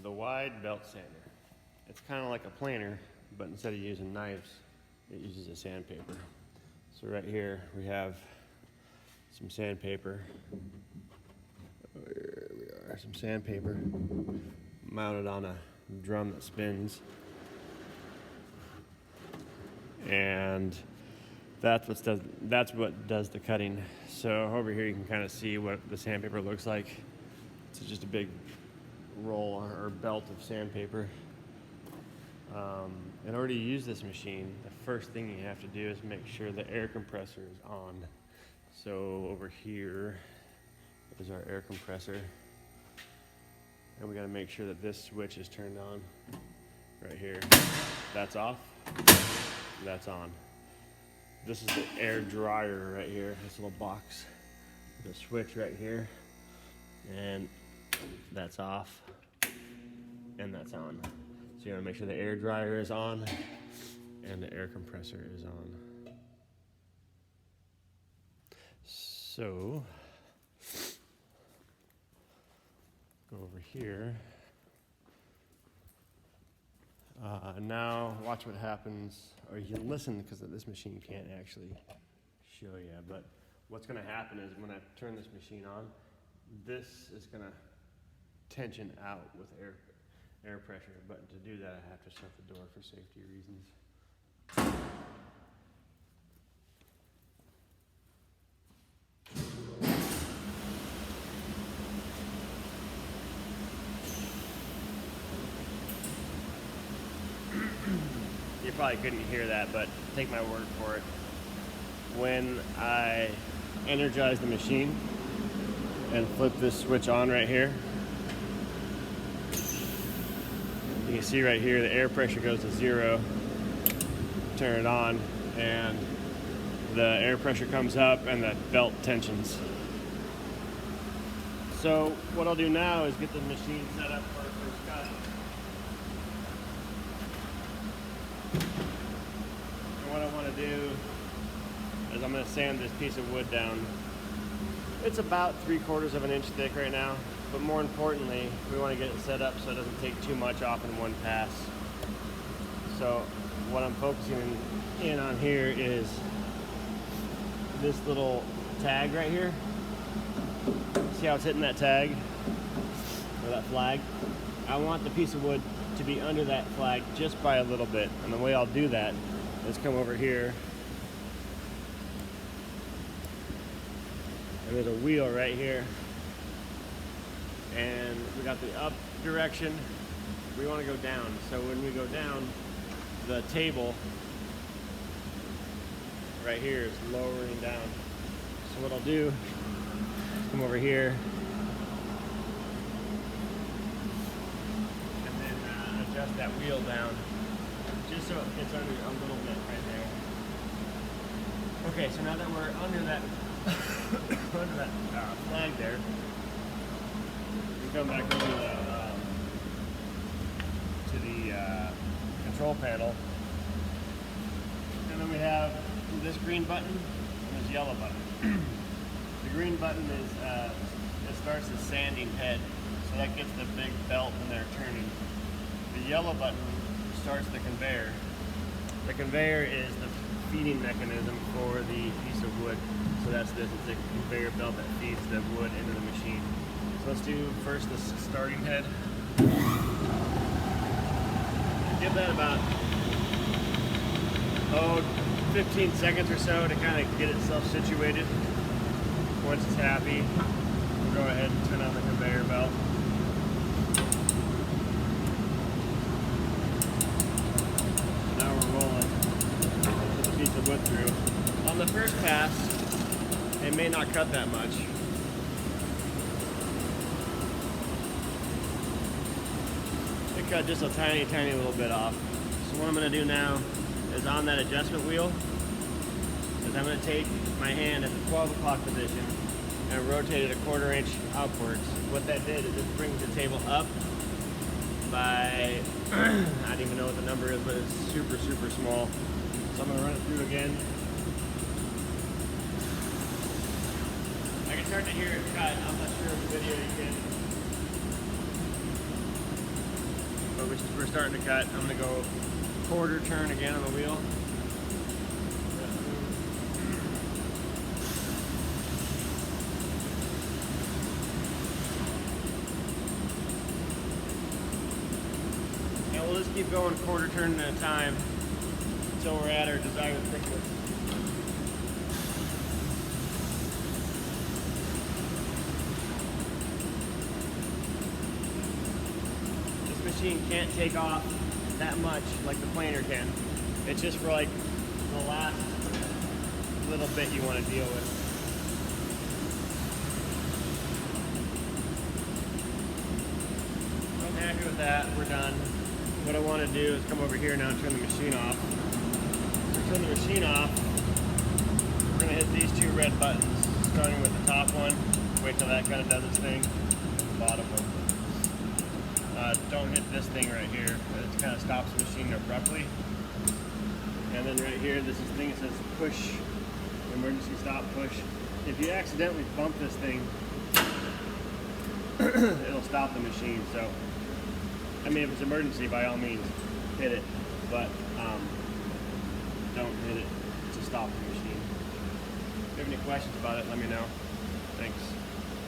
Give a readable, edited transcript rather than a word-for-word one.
the wide belt sander. It's kind of like a planer, but instead of using knives, it uses a sandpaper. So right here we have some sandpaper. Here we are, some sandpaper mounted on a drum that spins. And that's what does the cutting. So over here you can kind of see what the sandpaper looks like. It's just a big roll or belt of sandpaper. In order to use this machine, the first thing you have to do is make sure the air compressor is on. So over here is our air compressor. And we gotta make sure that this switch is turned on right here. That's off, that's on. This is the air dryer right here, this little box. The switch right here, and that's off, and that's on. So you wanna make sure the air dryer is on and the air compressor is on. So, go over here. Now watch what happens, or you can listen because this machine can't actually show you, but what's gonna happen is when I turn this machine on, this is gonna tension out with air pressure, but to do that I have to shut the door for safety reasons. You probably couldn't hear that, but take my word for it. When I energize the machine and flip this switch on right here, you can see right here the air pressure goes to 0. Turn it on and the air pressure comes up and the belt tensions. So what I'll do now is get the machine set up for our first cut. And what I want to do is I'm going to sand this piece of wood down. It's about 3/4 of an inch thick right now, but more importantly, we want to get it set up so it doesn't take too much off in one pass. So what I'm focusing in on here is this little tag right here. See how it's hitting that tag or that flag? I want the piece of wood to be under that flag just by a little bit. And the way I'll do that is come over here. And there's a wheel right here. And we got the up direction. We want to go down. So when we go down, the table right here is lowering down. So what I'll do is come over here and then adjust that wheel down just so it gets under a little bit right there. Okay, so now that we're under that under that flag there, we come back over to the control panel, and then we have this green button and this yellow button. The green button is it starts the sanding head, so that gets the big belt when they're turning. The yellow button starts the conveyor. The conveyor is the feeding mechanism for the piece of wood. So that's this, it's a conveyor belt that feeds the wood into the machine. So let's do first the starting head. Give that about 15 seconds or so to kind of get itself situated. Once it's happy, we'll go ahead and turn on the conveyor belt. Now we're rolling. Put the piece of wood through. On the first pass, it may not cut that much. It cut just a tiny little bit off. So what I'm going to do now is on that adjustment wheel, is I'm going to take my hand at the 12 o'clock position and rotate it 1/4 inch upwards. What that did is it brings the table up by, I don't even know what the number is, but it's super small. So I'm going to run it through again. I can start to hear it cut. I'm not sure if the video you can. but we're starting to cut. I'm gonna go quarter turn again on the wheel. And we'll just keep going quarter turn at a time until we're at our desired thickness. This machine can't take off that much like the planer can. It's just for like the last little bit you want to deal with. I'm happy with that. We're done. What I want to do is come over here now and turn the machine off. To turn the machine off, we're going to hit these two red buttons, starting with the top one. Wait till that kind of does its thing. The bottom one. Don't hit this thing right here. It kind of stops the machine abruptly. And then right here, this is the thing that says push, emergency stop push. If you accidentally bump this thing, it'll stop the machine. So, I mean, if it's emergency, by all means, hit it. But don't hit it to stop the machine. If you have any questions about it, let me know. Thanks.